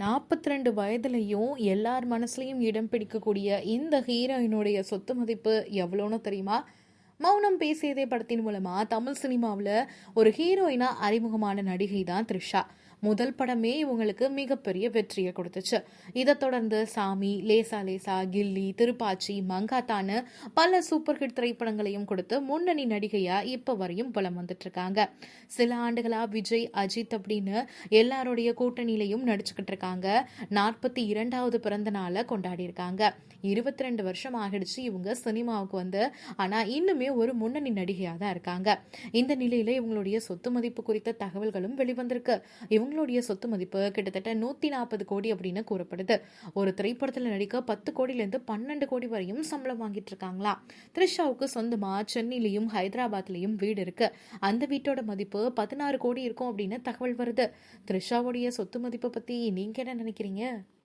42 வயதுலயும் எல்லார் மனசுலயும் இடம் பிடிக்கக்கூடிய இந்த ஹீரோயினுடைய சொத்து மதிப்பு எவ்வளோன்னு தெரியுமா? மௌனம் பேசியதே படத்தின் மூலமா தமிழ் சினிமாவில் ஒரு ஹீரோயினா அறிமுகமான நடிகை தான் த்ரிஷா. முதல் படமே இவங்களுக்கு மிகப்பெரிய வெற்றியை கொடுத்துச்சு. இதை தொடர்ந்து சாமி, லேசா லேசா, கில்லி, திருப்பாச்சி, மங்காத்தான்னு பல சூப்பர் ஹிட் திரைப்படங்களையும் கொடுத்து முன்னணி நடிகையா இப்ப வரையும் புலம் வந்துட்டு இருக்காங்க. சில ஆண்டுகளா விஜய், அஜித் அப்படின்னு எல்லாருடைய கூட்டணியிலையும் நடிச்சுக்கிட்டு இருக்காங்க. 42வது பிறந்த நாளை கொண்டாடி இருக்காங்க. 22 வருஷம் ஆகிடுச்சு இவங்க சினிமாவுக்கு வந்து. ஆனா இன்னுமே ஒரு முன்னணி நடிகையா தான் இருக்காங்க. இந்த நிலையில இவங்களுடைய சொத்து மதிப்பு குறித்த தகவல்களும் வெளிவந்திருக்கு. இவங்களுடைய சொத்து மதிப்பு கிட்டத்தட்ட 140 கோடி அப்படின்னு கூறப்படுது. ஒரு திரைப்படத்துல நடிக்க 10 கோடியில இருந்து 12 கோடி வரையும் சம்பளம் வாங்கிட்டு இருக்காங்களா. த்ரிஷாவுக்கு சொந்தமா சென்னையிலையும் ஹைதராபாத்லயும் வீடு இருக்கு. அந்த வீட்டோட மதிப்பு 16 கோடி இருக்கும் அப்படின்னு தகவல் வருது. த்ரிஷாவுடைய சொத்து மதிப்பை பத்தி நீங்க என்ன நினைக்கிறீங்க?